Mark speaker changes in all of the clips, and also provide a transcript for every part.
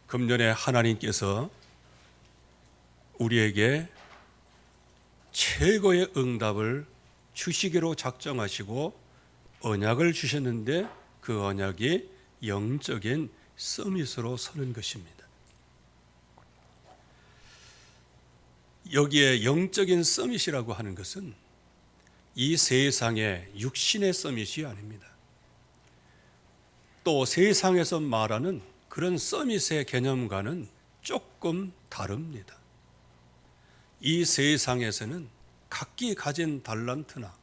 Speaker 1: 금년에 하나님께서 우리에게 최고의 응답을 주시기로 작정하시고 언약을 주셨는데 그 언약이 영적인 서밋으로 서는 것입니다. 여기에 영적인 서밋이라고 하는 것은 이 세상의 육신의 서밋이 아닙니다. 또 세상에서 말하는 그런 서밋의 개념과는 조금 다릅니다. 이 세상에서는 각기 가진 달란트나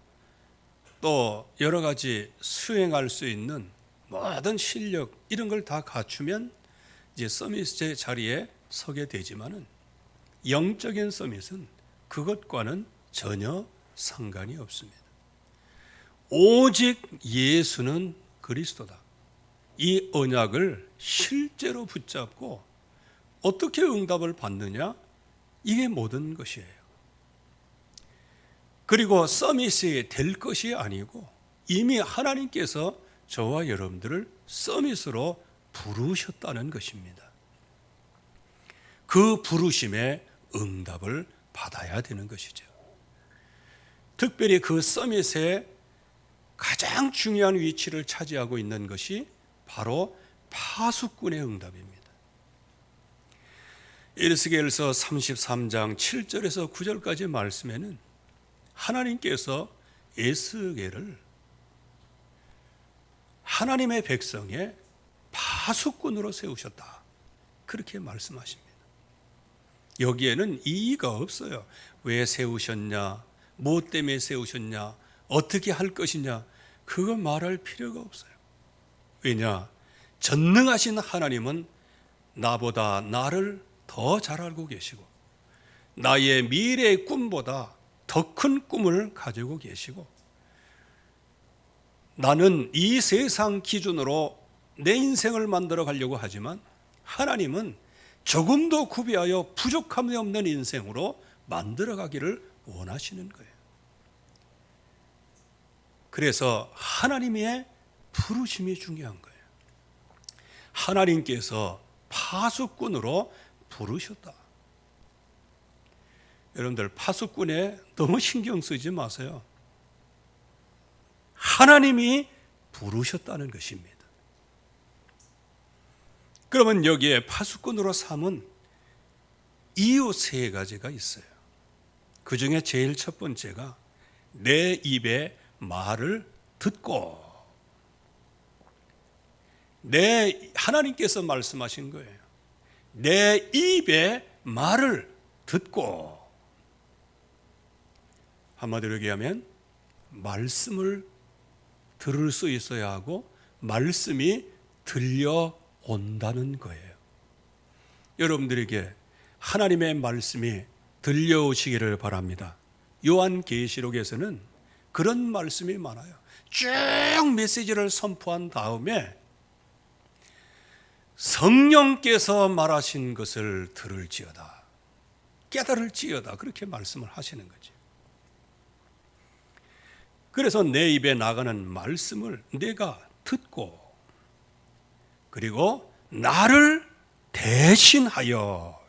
Speaker 1: 또 여러 가지 수행할 수 있는 모든 실력 이런 걸 다 갖추면 이제 서밋의 자리에 서게 되지만은 영적인 서밋은 그것과는 전혀 상관이 없습니다. 오직 예수는 그리스도다. 이 언약을 실제로 붙잡고 어떻게 응답을 받느냐? 이게 모든 것이에요. 그리고 서밋이 될 것이 아니고 이미 하나님께서 저와 여러분들을 서밋으로 부르셨다는 것입니다. 그 부르심에 응답을 받아야 되는 것이죠. 특별히 그 서밋의 가장 중요한 위치를 차지하고 있는 것이 바로 파수꾼의 응답입니다. 에스겔서 33장 7절에서 9절까지 말씀에는 하나님께서 에스겔을 하나님의 백성의 파수꾼으로 세우셨다. 그렇게 말씀하십니다. 여기에는 이의가 없어요. 왜 세우셨냐? 무엇 때문에 세우셨냐? 어떻게 할 것이냐? 그거 말할 필요가 없어요. 왜냐? 전능하신 하나님은 나보다 나를 더 잘 알고 계시고 나의 미래의 꿈보다 더 큰 꿈을 가지고 계시고 나는 이 세상 기준으로 내 인생을 만들어 가려고 하지만 하나님은 조금도 구비하여 부족함이 없는 인생으로 만들어 가기를 원하시는 거예요. 그래서 하나님의 부르심이 중요한 거예요. 하나님께서 파수꾼으로 부르셨다. 여러분들 파수꾼에 너무 신경 쓰지 마세요. 하나님이 부르셨다는 것입니다. 그러면 여기에 파수꾼으로 삼은 이유 세 가지가 있어요. 그 중에 제일 첫 번째가 내 입의 말을 듣고, 하나님께서 말씀하신 거예요. 내 입의 말을 듣고, 한마디로 얘기하면 말씀을 들을 수 있어야 하고 말씀이 들려온다는 거예요. 여러분들에게 하나님의 말씀이 들려오시기를 바랍니다. 요한계시록에서는 그런 말씀이 많아요. 쭉 메시지를 선포한 다음에 성령께서 말하신 것을 들을지어다, 깨달을지어다, 그렇게 말씀을 하시는 거죠. 그래서 내 입에 나가는 말씀을 내가 듣고 그리고 나를 대신하여,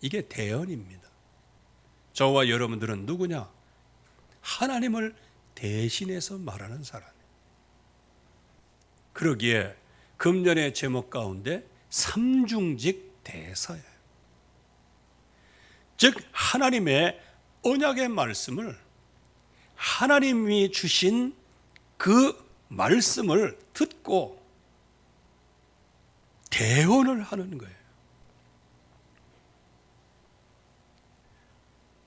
Speaker 1: 이게 대언입니다. 저와 여러분들은 누구냐? 하나님을 대신해서 말하는 사람. 그러기에 금년의 제목 가운데 삼중직 대사예요. 즉 하나님의 언약의 말씀을, 하나님이 주신 그 말씀을 듣고 대언을 하는 거예요.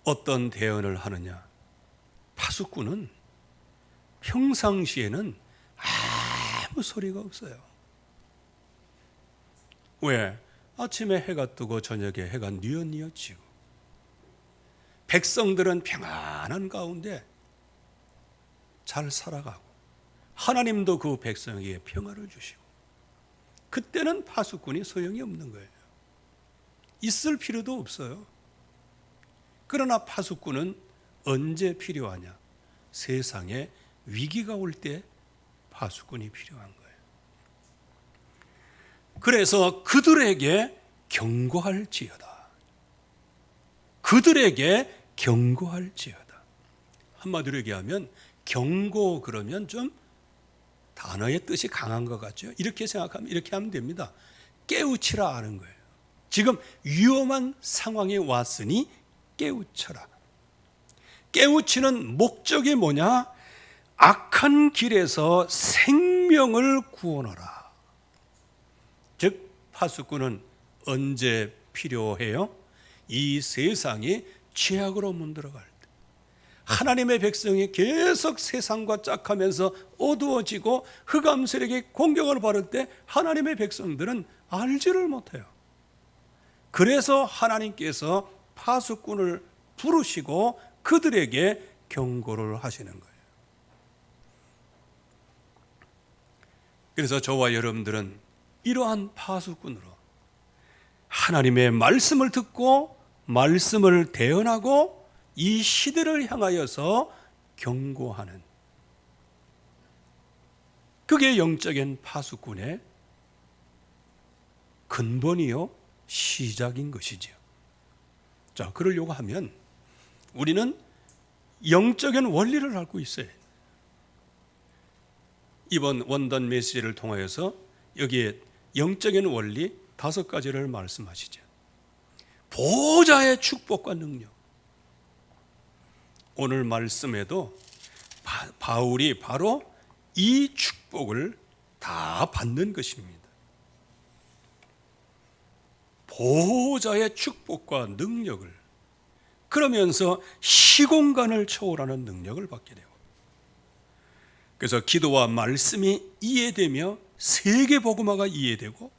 Speaker 1: 어떤 대언을 하느냐? 파수꾼은 평상시에는 아무 소리가 없어요. 왜? 아침에 해가 뜨고 저녁에 해가 뉘엿뉘엿 지고 백성들은 평안한 가운데 잘 살아가고 하나님도 그 백성에게 평화를 주시고, 그때는 파수꾼이 소용이 없는 거예요. 있을 필요도 없어요. 그러나 파수꾼은 언제 필요하냐? 세상에 위기가 올 때 파수꾼이 필요한 거예요. 그래서 그들에게 경고할지어다. 그들에게 경고할지어다. 한마디로 얘기하면 경고 그러면 좀 단어의 뜻이 강한 것 같죠. 이렇게 생각하면 이렇게 하면 됩니다. 깨우치라 하는 거예요. 지금 위험한 상황에 왔으니 깨우쳐라. 깨우치는 목적이 뭐냐? 악한 길에서 생명을 구원하라. 즉 파수꾼은 언제 필요해요? 이 세상이 죄악으로 문들어갈 때, 하나님의 백성이 계속 세상과 짝하면서 어두워지고 흑암 세력의 공격을 받을 때 하나님의 백성들은 알지를 못해요. 그래서 하나님께서 파수꾼을 부르시고 그들에게 경고를 하시는 거예요. 그래서 저와 여러분들은 이러한 파수꾼으로 하나님의 말씀을 듣고 말씀을 대언하고 이 시대를 향하여서 경고하는, 그게 영적인 파수꾼의 근본이요 시작인 것이죠. 자, 그러려고 하면 우리는 영적인 원리를 알고 있어야 해요. 이번 원단 메시지를 통하여서 여기에 영적인 원리 5가지를 말씀하시죠. 보호자의 축복과 능력. 오늘 말씀에도 바울이 바로 이 축복을 다 받는 것입니다. 보호자의 축복과 능력을, 그러면서 시공간을 초월하는 능력을 받게 되고, 그래서 기도와 말씀이 이해되며 세계복음화가 이해되고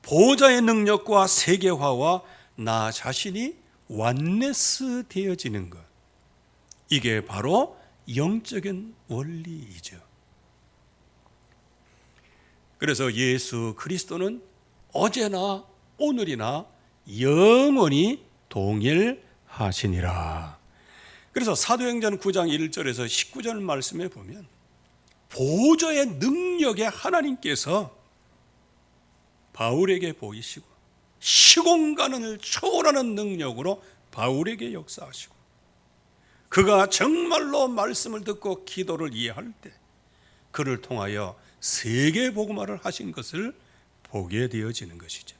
Speaker 1: 보호자의 능력과 세계화와 나 자신이 완네스 되어지는 것, 이게 바로 영적인 원리이죠. 그래서 예수 그리스도는 어제나 오늘이나 영원히 동일하시니라. 그래서 사도행전 9장 1절에서 19절 말씀에 보면 보호자의 능력에 하나님께서 바울에게 보이시고 시공간을 초월하는 능력으로 바울에게 역사하시고, 그가 정말로 말씀을 듣고 기도를 이해할 때 그를 통하여 세계 복음화를 하신 것을 보게 되어지는 것이죠.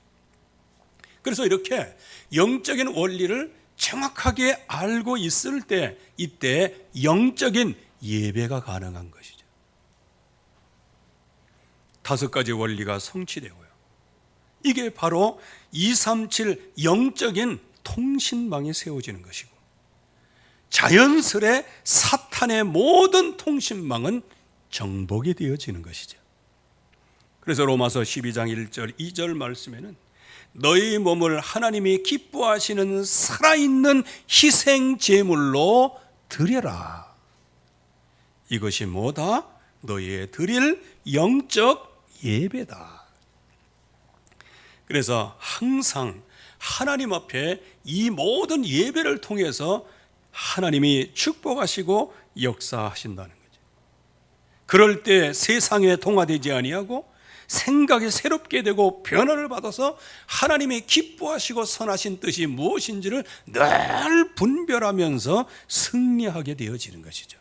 Speaker 1: 그래서 이렇게 영적인 원리를 정확하게 알고 있을 때, 이때 영적인 예배가 가능한 것이죠. 5가지 원리가 성취되고요. 이게 바로 237 영적인 통신망이 세워지는 것이고, 자연스레 사탄의 모든 통신망은 정복이 되어지는 것이죠. 그래서 로마서 12장 1절 2절 말씀에는 너희 몸을 하나님이 기뻐하시는 살아있는 희생 제물로 드려라. 이것이 뭐다? 너희의 드릴 영적 예배다. 그래서 항상 하나님 앞에 이 모든 예배를 통해서 하나님이 축복하시고 역사하신다는 거죠. 그럴 때 세상에 동화되지 아니하고 생각이 새롭게 되고 변화를 받아서 하나님이 기뻐하시고 선하신 뜻이 무엇인지를 늘 분별하면서 승리하게 되어지는 것이죠.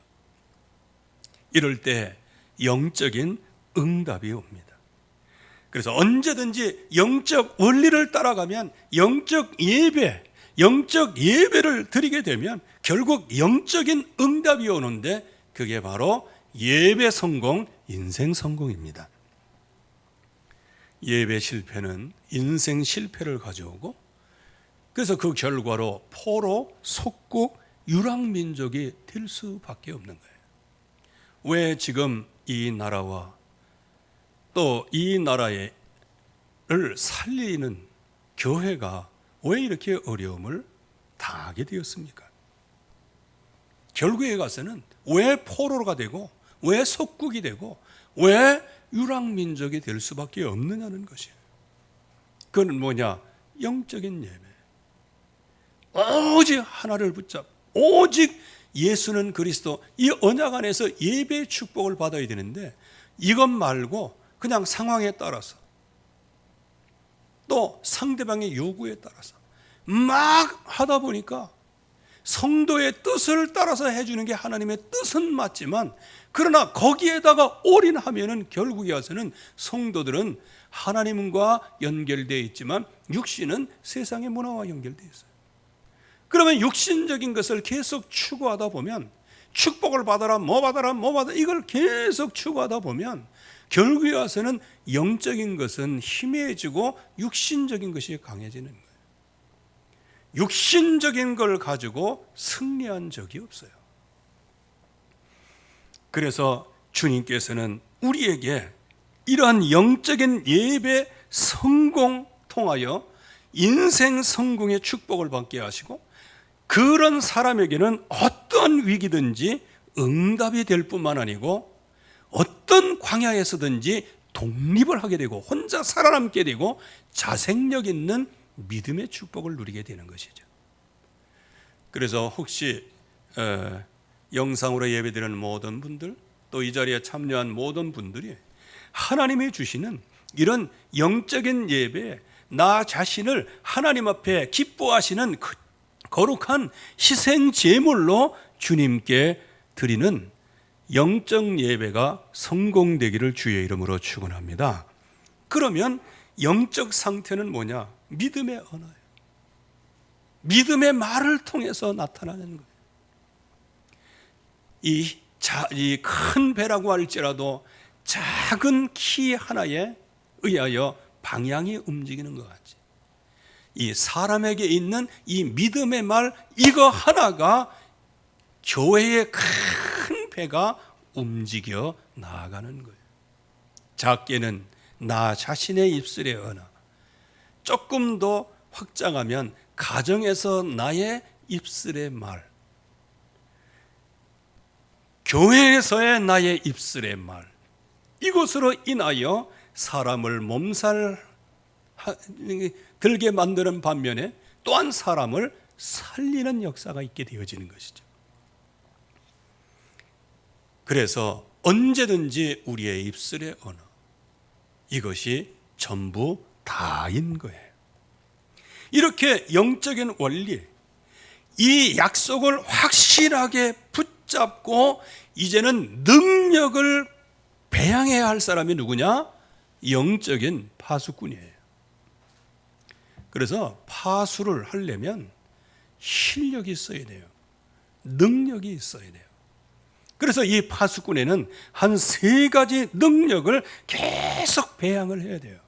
Speaker 1: 이럴 때 영적인 응답이 옵니다. 그래서 언제든지 영적 원리를 따라가면 영적 예배를 드리게 되면 결국 영적인 응답이 오는데, 그게 바로 예배 성공, 인생 성공입니다. 예배 실패는 인생 실패를 가져오고, 그래서 그 결과로 포로, 속국, 유랑민족이 될 수밖에 없는 거예요. 왜 지금 이 나라와 또 이 나라를 살리는 교회가 왜 이렇게 어려움을 당하게 되었습니까? 결국에 가서는 왜 포로가 되고 왜 속국이 되고 왜 유랑민족이 될 수밖에 없느냐는 것이에요. 그건 뭐냐? 영적인 예배. 오직 하나를 붙잡, 오직 예수는 그리스도, 이 언약 안에서 예배의 축복을 받아야 되는데, 이것 말고 그냥 상황에 따라서 또 상대방의 요구에 따라서 막 하다 보니까 성도의 뜻을 따라서 해주는 게 하나님의 뜻은 맞지만, 그러나 거기에다가 올인하면은 결국에 와서는 성도들은 하나님과 연결되어 있지만 육신은 세상의 문화와 연결되어 있어요. 그러면 육신적인 것을 계속 추구하다 보면, 축복을 받아라, 뭐 받아라, 뭐 받아라, 이걸 계속 추구하다 보면 결국에 와서는 영적인 것은 희미해지고 육신적인 것이 강해지는 거예요. 육신적인 걸 가지고 승리한 적이 없어요. 그래서 주님께서는 우리에게 이러한 영적인 예배 성공 통하여 인생 성공의 축복을 받게 하시고, 그런 사람에게는 어떤 위기든지 응답이 될 뿐만 아니고 어떤 광야에서든지 독립을 하게 되고 혼자 살아남게 되고 자생력 있는 믿음의 축복을 누리게 되는 것이죠. 그래서 혹시 영상으로 예배드리는 모든 분들, 또 이 자리에 참여한 모든 분들이 하나님이 주시는 이런 영적인 예배에 나 자신을 하나님 앞에 기뻐하시는 거룩한 희생 제물로 주님께 드리는 영적 예배가 성공되기를 주의 이름으로 축원합니다. 그러면 영적 상태는 뭐냐? 믿음의 언어예요. 믿음의 말을 통해서 나타나는 거예요. 이 큰 배라고 할지라도 작은 키 하나에 의하여 방향이 움직이는 것 같지. 이 사람에게 있는 이 믿음의 말, 이거 하나가 교회의 큰 배가 움직여 나아가는 거예요. 작게는 나 자신의 입술의 언어, 조금 더 확장하면 가정에서 나의 입술의 말, 교회에서의 나의 입술의 말, 이것으로 인하여 사람을 몸살 들게 만드는 반면에 또한 사람을 살리는 역사가 있게 되어지는 것이죠. 그래서 언제든지 우리의 입술의 언어, 이것이 전부 다인 거예요. 이렇게 영적인 원리, 이 약속을 확실하게 붙잡고 이제는 능력을 배양해야 할 사람이 누구냐? 영적인 파수꾼이에요. 그래서 파수를 하려면 실력이 있어야 돼요. 능력이 있어야 돼요. 그래서 이 파수꾼에는 한 3가지 능력을 계속 배양을 해야 돼요.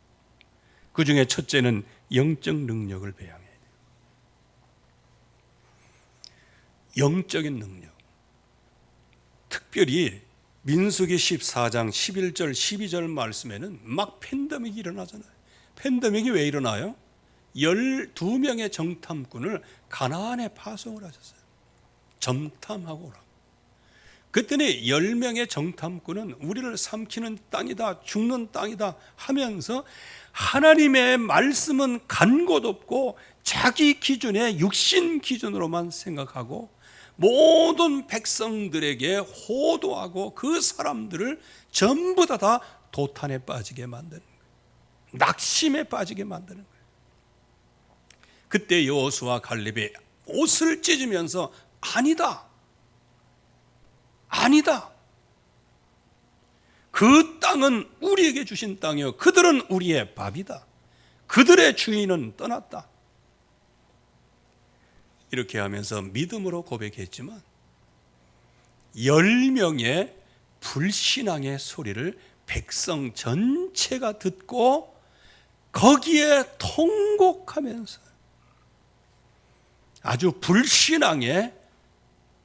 Speaker 1: 그 중에 첫째는 영적 능력을 배양해야 돼요. 영적인 능력. 특별히 민수기 14장 11절 12절 말씀에는 막 팬데믹이 일어나잖아요. 팬데믹이 왜 일어나요? 12명의 정탐꾼을 가나안에 파송을 하셨어요. 정탐하고 오라고. 그때는 10명의 정탐꾼은 우리를 삼키는 땅이다, 죽는 땅이다 하면서 하나님의 말씀은 간 곳 없고 자기 기준의 육신 기준으로만 생각하고 모든 백성들에게 호도하고 그 사람들을 전부 다 도탄에 빠지게 만드는 거예요. 낙심에 빠지게 만드는 거예요. 그때 여호수아 갈렙이 옷을 찢으면서 아니다. 그 땅은 우리에게 주신 땅이요, 그들은 우리의 밥이다. 그들의 주인은 떠났다. 이렇게 하면서 믿음으로 고백했지만 10명의 불신앙의 소리를 백성 전체가 듣고 거기에 통곡하면서 아주 불신앙의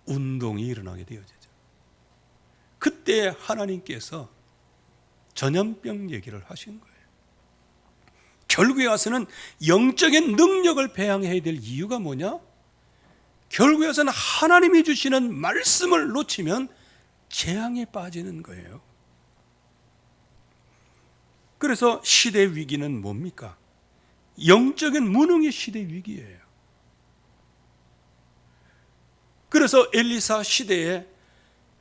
Speaker 1: 운동이 일어나게 되어지죠. 그때 하나님께서 전염병 얘기를 하신 거예요. 결국에 와서는 영적인 능력을 배양해야 될 이유가 뭐냐? 결국에 와서는 하나님이 주시는 말씀을 놓치면 재앙에 빠지는 거예요. 그래서 시대 위기는 뭡니까? 영적인 무능의 시대 위기예요. 그래서 엘리사 시대에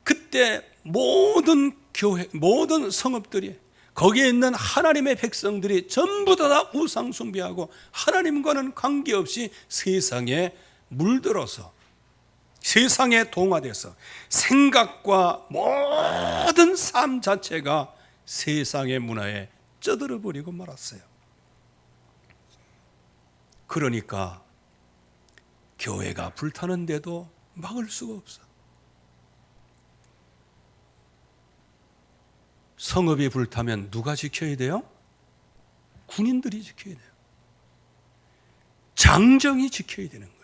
Speaker 1: 그때 모든 교회, 모든 성읍들이 거기에 있는 하나님의 백성들이 전부 다 우상 숭배하고 하나님과는 관계없이 세상에 물들어서 세상에 동화돼서 생각과 모든 삶 자체가 세상의 문화에 쩌들어 버리고 말았어요. 그러니까 교회가 불타는데도 막을 수가 없어. 성읍이 불타면 누가 지켜야 돼요? 군인들이 지켜야 돼요. 장정이 지켜야 되는 거예요.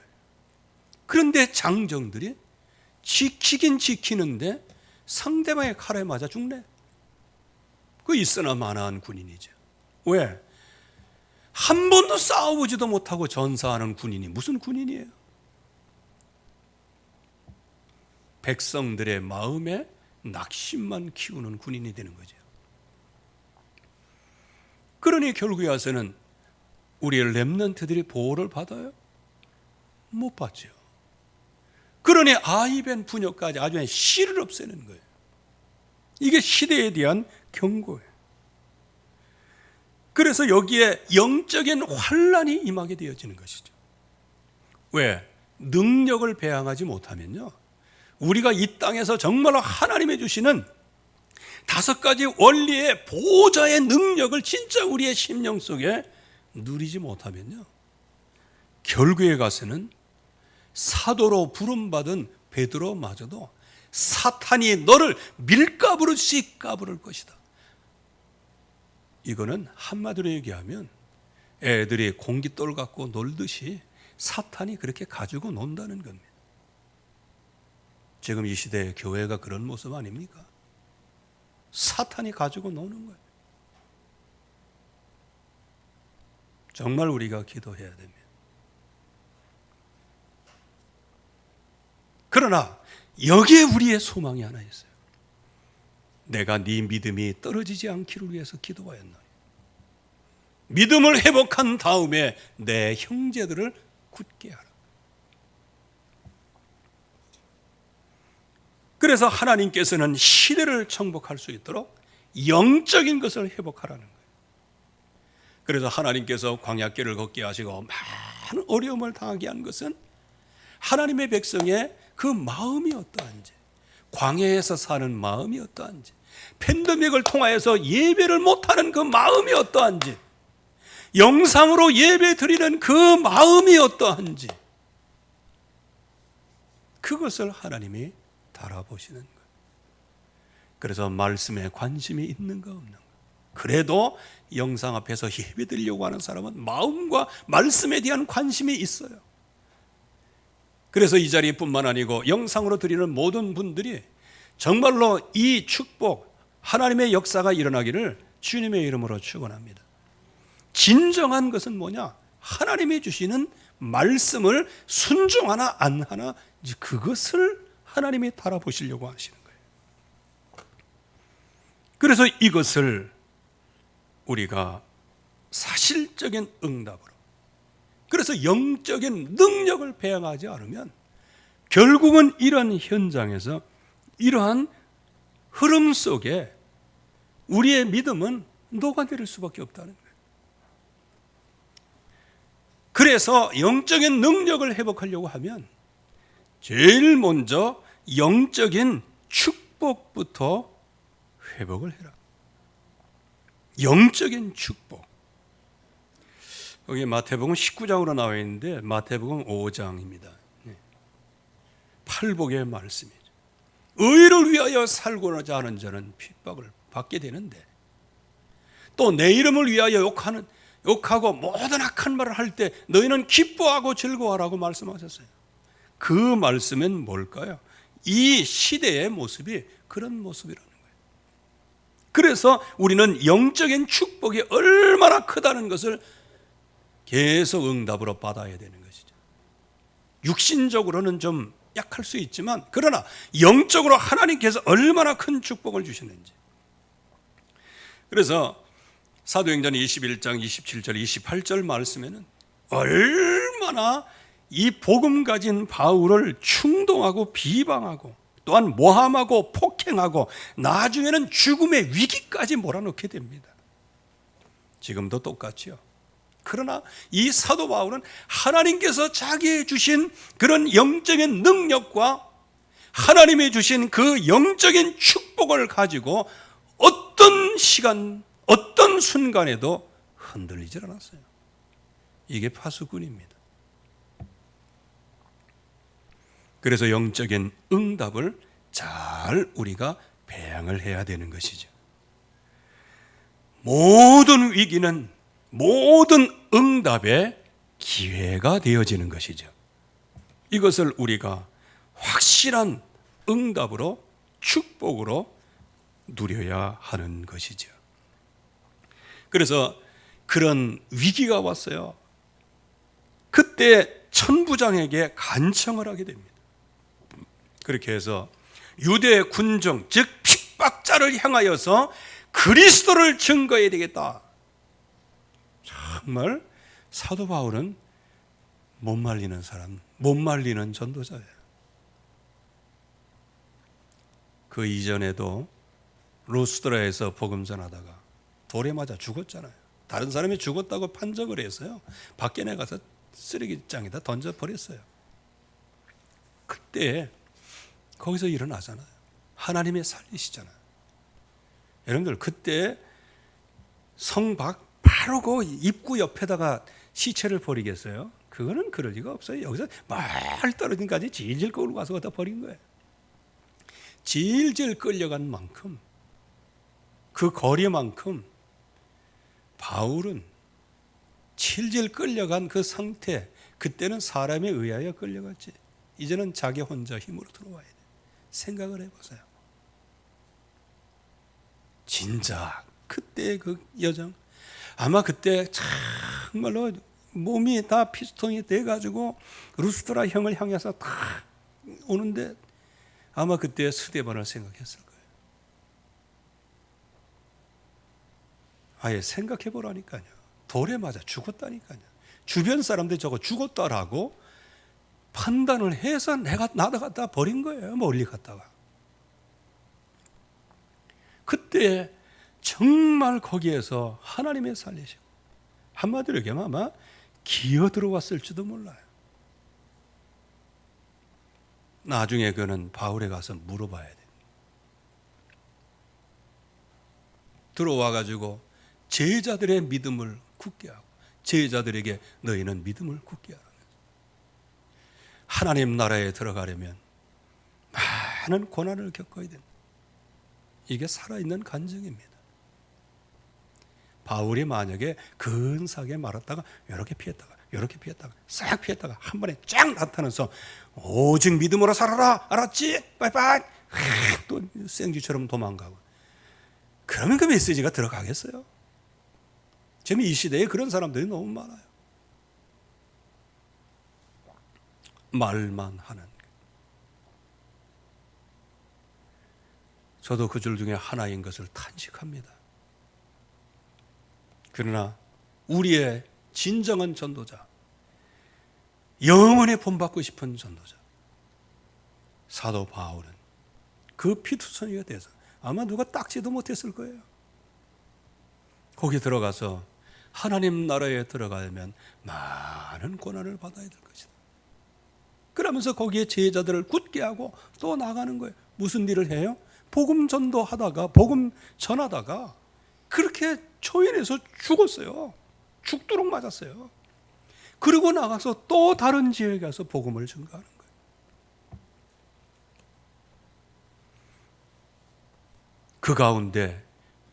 Speaker 1: 그런데 장정들이 지키긴 지키는데 상대방의 칼에 맞아 죽네. 그 있으나 마나한 군인이죠. 왜? 한 번도 싸워보지도 못하고 전사하는 군인이 무슨 군인이에요? 백성들의 마음에 낙심만 키우는 군인이 되는 거죠. 그러니 결국에 와서는 우리의 렘넌트들이 보호를 받아요? 못 받죠. 그러니 아이벤 부녀까지 아주 그냥 씨를 없애는 거예요. 이게 시대에 대한 경고예요. 그래서 여기에 영적인 환란이 임하게 되어지는 것이죠. 왜? 능력을 배양하지 못하면요, 우리가 이 땅에서 정말로 하나님이 주시는 5가지 원리의 보호자의 능력을 진짜 우리의 심령 속에 누리지 못하면요, 결국에 가서는 사도로 부름받은 베드로마저도 사탄이 너를 밀가부르듯이 까부를 것이다. 이거는 한마디로 얘기하면 애들이 공깃돌 갖고 놀듯이 사탄이 그렇게 가지고 논다는 겁니다. 지금 이 시대의 교회가 그런 모습 아닙니까? 사탄이 가지고 노는 거예요. 정말 우리가 기도해야 됩니다. 그러나 여기에 우리의 소망이 하나 있어요. 내가 네 믿음이 떨어지지 않기를 위해서 기도하였노니 믿음을 회복한 다음에 내 형제들을 굳게 하라. 그래서 하나님께서는 시대를 정복할 수 있도록 영적인 것을 회복하라는 거예요. 그래서 하나님께서 광야길을 걷게 하시고 많은 어려움을 당하게 한 것은 하나님의 백성의 그 마음이 어떠한지, 광야에서 사는 마음이 어떠한지, 팬데믹을 통하여서 예배를 못하는 그 마음이 어떠한지, 영상으로 예배 드리는 그 마음이 어떠한지, 그것을 하나님이 달아보시는 거예요. 그래서 말씀에 관심이 있는가 없는가. 그래도 영상 앞에서 예배 드리려고 하는 사람은 마음과 말씀에 대한 관심이 있어요. 그래서 이 자리뿐만 아니고 영상으로 드리는 모든 분들이 정말로 이 축복, 하나님의 역사가 일어나기를 주님의 이름으로 축원합니다. 진정한 것은 뭐냐? 하나님이 주시는 말씀을 순종하나 안 하나, 그것을 하나님이 달아보시려고 하시는 거예요. 그래서 이것을 우리가 사실적인 응답으로, 그래서 영적인 능력을 배양하지 않으면 결국은 이러한 현장에서 이러한 흐름 속에 우리의 믿음은 녹아내릴 수밖에 없다는 거예요. 그래서 영적인 능력을 회복하려고 하면 제일 먼저 영적인 축복부터 회복을 해라. 영적인 축복. 여기 마태복음 19장으로 나와 있는데 마태복음 5장입니다. 팔복의 말씀이죠. 의를 위하여 살고자 하는 자는 핍박을 받게 되는데, 또 내 이름을 위하여 욕하고 모든 악한 말을 할 때 너희는 기뻐하고 즐거워하라고 말씀하셨어요. 그 말씀은 뭘까요? 이 시대의 모습이 그런 모습이라는 거예요. 그래서 우리는 영적인 축복이 얼마나 크다는 것을 계속 응답으로 받아야 되는 것이죠. 육신적으로는 좀 약할 수 있지만, 그러나 영적으로 하나님께서 얼마나 큰 축복을 주시는지. 그래서 사도행전 21장 27절 28절 말씀에는 얼마나 이 복음 가진 바울을 충동하고 비방하고 또한 모함하고 폭행하고 나중에는 죽음의 위기까지 몰아넣게 됩니다. 지금도 똑같지요. 그러나 이 사도 바울은 하나님께서 자기의 주신 그런 영적인 능력과 하나님이 주신 그 영적인 축복을 가지고 어떤 시간, 어떤 순간에도 흔들리질 않았어요. 이게 파수꾼입니다. 그래서 영적인 응답을 잘 우리가 배양을 해야 되는 것이죠. 모든 위기는 모든 응답의 기회가 되어지는 것이죠. 이것을 우리가 확실한 응답으로, 축복으로 누려야 하는 것이죠. 그래서 그런 위기가 왔어요. 그때 천부장에게 간청을 하게 됩니다. 그렇게 해서 유대 군중, 즉 핍박자를 향하여서 그리스도를 증거해야 되겠다. 정말 사도 바울은 못 말리는 사람, 못 말리는 전도자예요. 그 이전에도 루스드라에서 복음 전하다가 돌에 맞아 죽었잖아요. 다른 사람이 죽었다고 판정을 해서요, 밖에 나가서 쓰레기장에다 던져버렸어요. 그때 거기서 일어나잖아요. 하나님의 살리시잖아요. 여러분들 그때 성 밖 바로 그 입구 옆에다가 시체를 버리겠어요? 그거는 그럴 리가 없어요. 여기서 말 떨어진 까지 질질 끌고 가서 갖다 버린 거예요. 질질 끌려간 만큼, 그 거리만큼 바울은 질질 끌려간 그 상태, 그때는 사람에 의하여 끌려갔지, 이제는 자기 혼자 힘으로 들어와야 돼. 생각을 해보세요. 진짜 그때의 그 여정, 아마 그때 정말로 몸이 다 피스톤이 돼가지고 루스드라 형을 향해서 다 오는데 아마 그때 스데반을 생각했을 거예요. 아예 생각해 보라니까요. 돌에 맞아 죽었다니까요. 주변 사람들이 저거 죽었다라고 판단을 해서 내가 나다 갖다 버린 거예요. 멀리 갔다가. 그때 정말 거기에서 하나님의 살리시고, 한마디로 얘기하면 아마 기어 들어왔을지도 몰라요. 나중에 그는 바울에 가서 물어봐야 돼. 들어와가지고 제자들의 믿음을 굳게 하고, 제자들에게 너희는 믿음을 굳게 하라. 하나님 나라에 들어가려면 많은 고난을 겪어야 됩니다. 이게 살아있는 간증입니다. 바울이 만약에 근사하게 말았다가 이렇게 피했다가 이렇게 피했다가 싹 피했다가 한 번에 쫙 나타나서 오직 믿음으로 살아라, 알았지? 빠이빠이, 또 생쥐처럼 도망가고, 그러면 그 메시지가 들어가겠어요? 지금 이 시대에 그런 사람들이 너무 많아요. 말만 하는. 저도 그 줄 중에 하나인 것을 탄식합니다. 그러나 우리의 진정한 전도자, 영원히 본받고 싶은 전도자 사도 바울은 그 피투성이가 돼서 아마 누가 닦지도 못했을 거예요. 거기 들어가서 하나님 나라에 들어가려면 많은 고난을 받아야 될 것이다. 그러면서 거기에 제자들을 굳게 하고 또 나가는 거예요. 무슨 일을 해요? 복음 전도하다가, 복음 전하다가 그렇게 초인해서 죽었어요. 죽도록 맞았어요. 그리고 나가서 또 다른 지역에 가서 복음을 전가하는 거예요. 그 가운데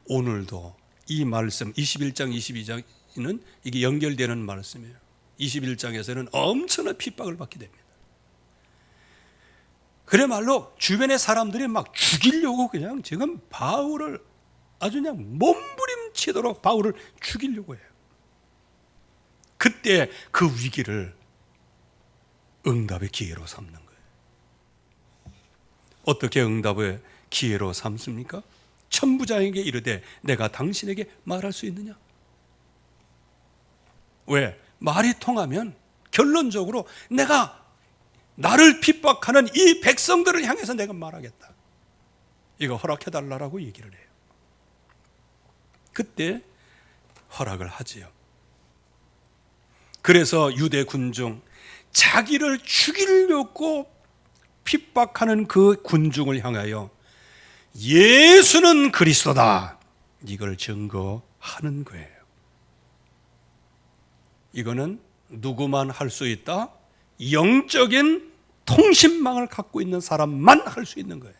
Speaker 1: 오늘도 이 말씀 21장 22장은 이게 연결되는 말씀이에요. 21장에서는 엄청난 핍박을 받게 됩니다. 그야말로 주변의 사람들이 막 죽이려고 그냥 지금 바울을 아주 그냥 몸부림치도록 바울을 죽이려고 해요. 그때 그 위기를 응답의 기회로 삼는 거예요. 어떻게 응답의 기회로 삼습니까? 천부장에게 이르되 내가 당신에게 말할 수 있느냐? 왜? 말이 통하면 결론적으로 내가 나를 핍박하는 이 백성들을 향해서 내가 말하겠다. 이거 허락해달라고 얘기를 해요. 그때 허락을 하지요. 그래서 유대 군중, 자기를 죽이려고 핍박하는 그 군중을 향하여 예수는 그리스도다, 이걸 증거하는 거예요. 이거는 누구만 할 수 있다? 영적인 통신망을 갖고 있는 사람만 할 수 있는 거예요.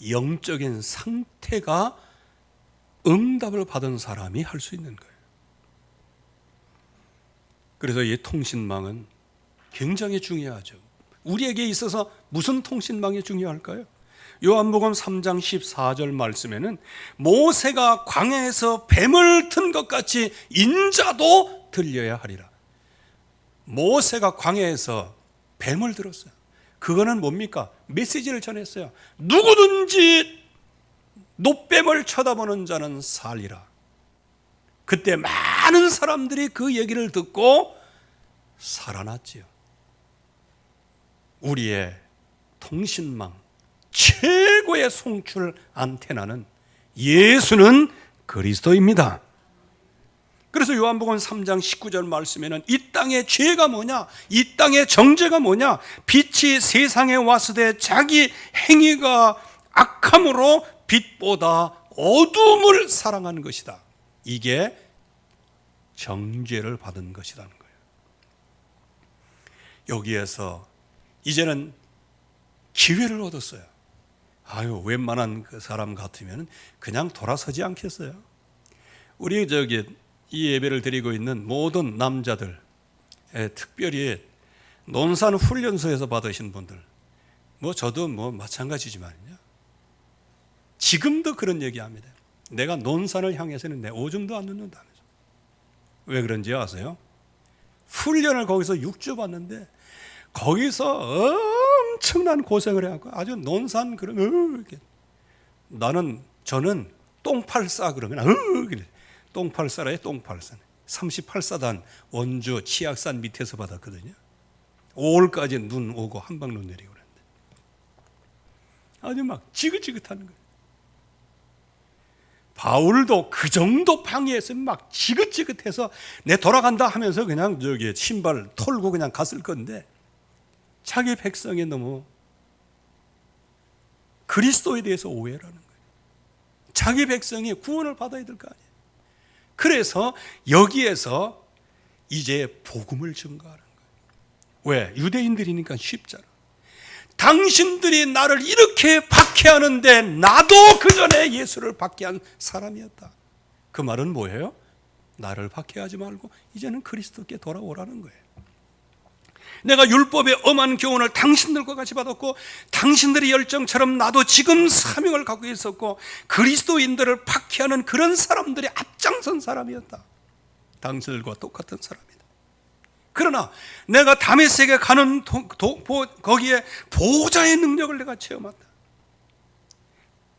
Speaker 1: 영적인 상태가 응답을 받은 사람이 할 수 있는 거예요. 그래서 이 통신망은 굉장히 중요하죠. 우리에게 있어서 무슨 통신망이 중요할까요? 요한복음 3장 14절 말씀에는 모세가 광야에서 뱀을 튼 것 같이 인자도 들려야 하리라. 모세가 광야에서 뱀을 들었어요. 그거는 뭡니까? 메시지를 전했어요. 누구든지 놋뱀을 쳐다보는 자는 살리라. 그때 많은 사람들이 그 얘기를 듣고 살아났지요. 우리의 통신망, 최고의 송출 안테나는 예수는 그리스도입니다. 그래서 요한복음 3장 19절 말씀에는 이 땅의 죄가 뭐냐, 이 땅의 정죄가 뭐냐, 빛이 세상에 왔으되 자기 행위가 악함으로 빛보다 어둠을 사랑한 것이다. 이게 정죄를 받은 것이라는 거예요. 여기에서 이제는 기회를 얻었어요. 아유, 웬만한 그 사람 같으면 그냥 돌아서지 않겠어요? 우리 이 예배를 드리고 있는 모든 남자들, 특별히 논산 훈련소에서 받으신 분들, 저도 마찬가지지만요. 지금도 그런 얘기합니다. 내가 논산을 향해서는 내 오줌도 안 넣는다면서. 왜 그런지 아세요? 훈련을 거기서 6주 받는데 거기서 엄청난 고생을 해갖고 아주 논산 이렇게. 저는 똥팔싸 그러면 똥팔싸라에 똥팔싸. 38사단 원주 치악산 밑에서 받았거든요. 5월까지 눈 오고 한방눈 내리고 그랬는데 아주 막 지긋지긋하는 거예요. 바울도 그 정도 방해에서 막 지긋지긋해서 내 돌아간다 하면서 그냥 신발 털고 그냥 갔을 건데 자기 백성이 너무 그리스도에 대해서 오해를 하는 거예요. 자기 백성이 구원을 받아야 될 거 아니에요. 그래서 여기에서 이제 복음을 증거하는 거예요. 왜? 유대인들이니까 쉽잖아. 당신들이 나를 이렇게 박해하는데 나도 그 전에 예수를 박해한 사람이었다. 그 말은 뭐예요? 나를 박해하지 말고 이제는 그리스도께 돌아오라는 거예요. 내가 율법의 엄한 교훈을 당신들과 같이 받았고 당신들의 열정처럼 나도 지금 사명을 갖고 있었고 그리스도인들을 박해하는 그런 사람들이 앞장선 사람이었다. 당신들과 똑같은 사람이다. 그러나 내가 다메섹에 가는 거기에 보호자의 능력을 내가 체험한다.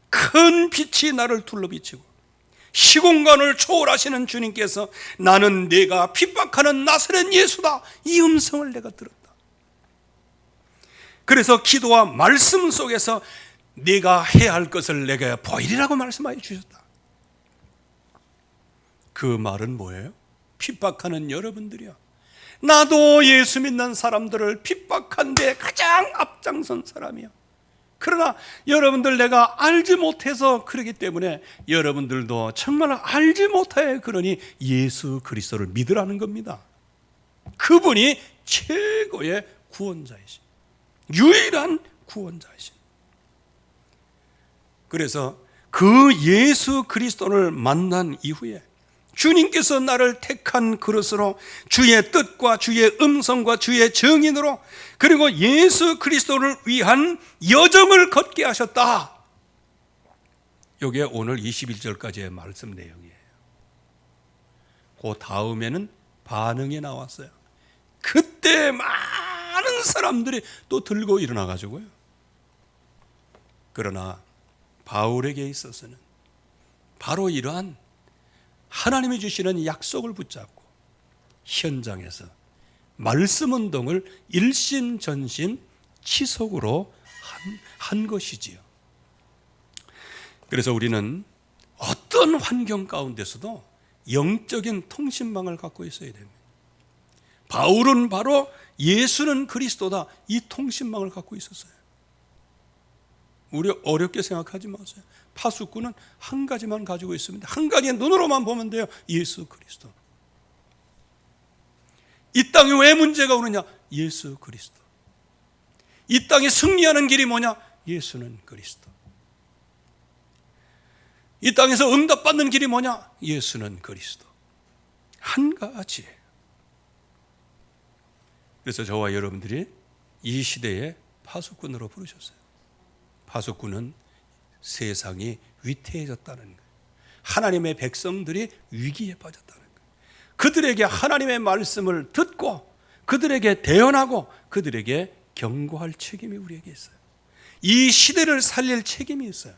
Speaker 1: 큰 빛이 나를 둘러비치고 시공간을 초월하시는 주님께서 나는 네가 핍박하는 나사렛 예수다, 이 음성을 내가 들었다. 그래서 기도와 말씀 속에서 네가 해야 할 것을 내가 보이리라고 말씀하여 주셨다. 그 말은 뭐예요? 핍박하는 여러분들이요, 나도 예수 믿는 사람들을 핍박한 데 가장 앞장선 사람이요. 그러나 여러분들 내가 알지 못해서 그러기 때문에 여러분들도 정말 알지 못해 그러니 예수 그리스도를 믿으라는 겁니다. 그분이 최고의 구원자이신, 유일한 구원자이신. 그래서 그 예수 그리스도를 만난 이후에 주님께서 나를 택한 그릇으로 주의 뜻과 주의 음성과 주의 정인으로 그리고 예수 그리스도를 위한 여정을 걷게 하셨다. 이게 오늘 21절까지의 말씀 내용이에요. 그 다음에는 반응이 나왔어요. 그때 많은 사람들이 또 들고 일어나 가지고요. 그러나 바울에게 있어서는 바로 이러한 하나님이 주시는 약속을 붙잡고 현장에서 말씀 운동을 일심전심 치속으로 한 것이지요. 그래서 우리는 어떤 환경 가운데서도 영적인 통신망을 갖고 있어야 됩니다. 바울은 바로 예수는 그리스도다, 이 통신망을 갖고 있었어요. 우리 어렵게 생각하지 마세요. 파수꾼은 한 가지만 가지고 있습니다. 한 가지의 눈으로만 보면 돼요. 예수 그리스도. 이 땅에 왜 문제가 오느냐? 예수 그리스도. 이 땅에 승리하는 길이 뭐냐? 예수는 그리스도. 이 땅에서 응답받는 길이 뭐냐? 예수는 그리스도. 한 가지. 그래서 저와 여러분들이 이 시대에 파수꾼으로 부르셨어요. 파수꾼은 세상이 위태해졌다는 거예요. 하나님의 백성들이 위기에 빠졌다는 거예요. 그들에게 하나님의 말씀을 듣고 그들에게 대언하고 그들에게 경고할 책임이 우리에게 있어요. 이 시대를 살릴 책임이 있어요.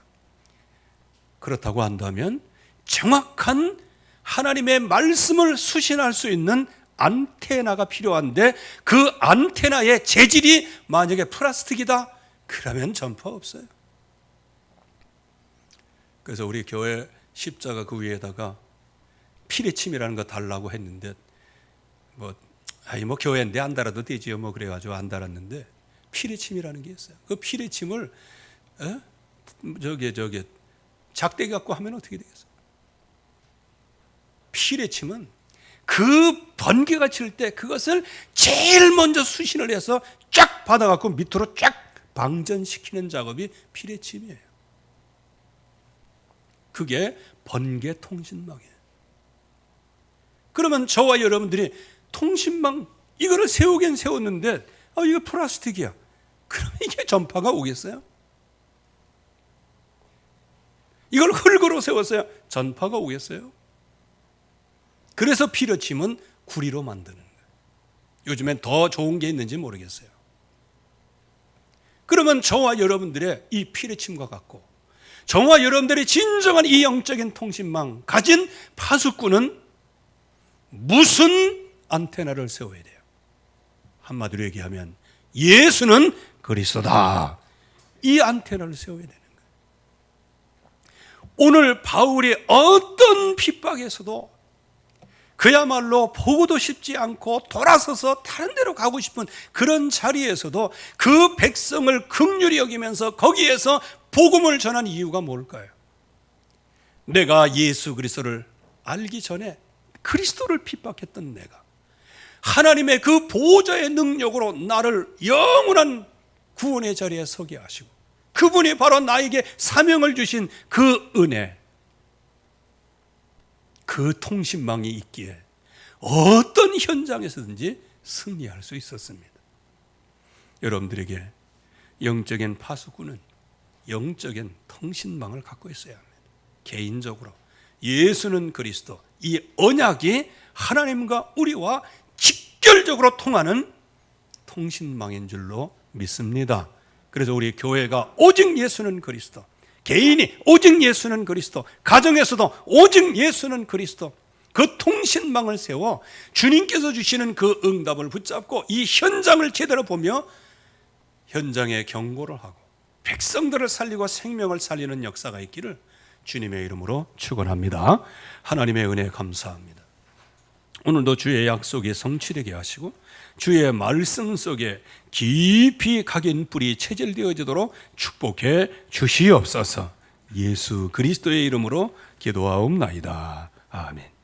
Speaker 1: 그렇다고 한다면 정확한 하나님의 말씀을 수신할 수 있는 안테나가 필요한데, 그 안테나의 재질이 만약에 플라스틱이다, 그러면 전파 없어요. 그래서 우리 교회 십자가 그 위에다가 피레침이라는 거 달라고 했는데, 뭐 교회인데 안 달아도 되지요, 그래가지고 안 달았는데, 피레침이라는 게 있어요. 그 피레침을 작대기 갖고 하면 어떻게 되겠어요? 피레침은 그 번개가 칠 때 그것을 제일 먼저 수신을 해서 쫙 받아갖고 밑으로 쫙 방전시키는 작업이 피레침이에요. 그게 번개 통신망이에요. 그러면 저와 여러분들이 통신망 이거를 세우긴 세웠는데 이거 플라스틱이야. 그러면 이게 전파가 오겠어요? 이걸 흙으로 세웠어요. 전파가 오겠어요? 그래서 피레침은 구리로 만드는 거예요. 요즘엔 더 좋은 게 있는지 모르겠어요. 그러면 저와 여러분들의 이 피레침과 같고, 저와 여러분들의 진정한 이 영적인 통신망 가진 파수꾼은 무슨 안테나를 세워야 돼요? 한마디로 얘기하면 예수는 그리스도다, 이 안테나를 세워야 되는 거예요. 오늘 바울이 어떤 핍박에서도 그야말로 보고도 싶지 않고 돌아서서 다른 데로 가고 싶은 그런 자리에서도 그 백성을 긍휼히 여기면서 거기에서 복음을 전한 이유가 뭘까요? 내가 예수 그리스도를 알기 전에 그리스도를 핍박했던 내가 하나님의 그 보호자의 능력으로 나를 영원한 구원의 자리에 서게 하시고, 그분이 바로 나에게 사명을 주신 그 은혜, 그 통신망이 있기에 어떤 현장에서든지 승리할 수 있었습니다. 여러분들에게 영적인 파수꾼은 영적인 통신망을 갖고 있어야 합니다. 개인적으로 예수는 그리스도, 이 언약이 하나님과 우리와 직결적으로 통하는 통신망인 줄로 믿습니다. 그래서 우리 교회가 오직 예수는 그리스도, 개인이 오직 예수는 그리스도, 가정에서도 오직 예수는 그리스도, 그 통신망을 세워 주님께서 주시는 그 응답을 붙잡고 이 현장을 제대로 보며 현장에 경고를 하고 백성들을 살리고 생명을 살리는 역사가 있기를 주님의 이름으로 축원합니다. 하나님의 은혜 감사합니다. 오늘도 주의 약속이 성취되게 하시고 주의 말씀 속에 깊이 각인 뿌리 체질되어지도록 축복해 주시옵소서. 예수 그리스도의 이름으로 기도하옵나이다. 아멘.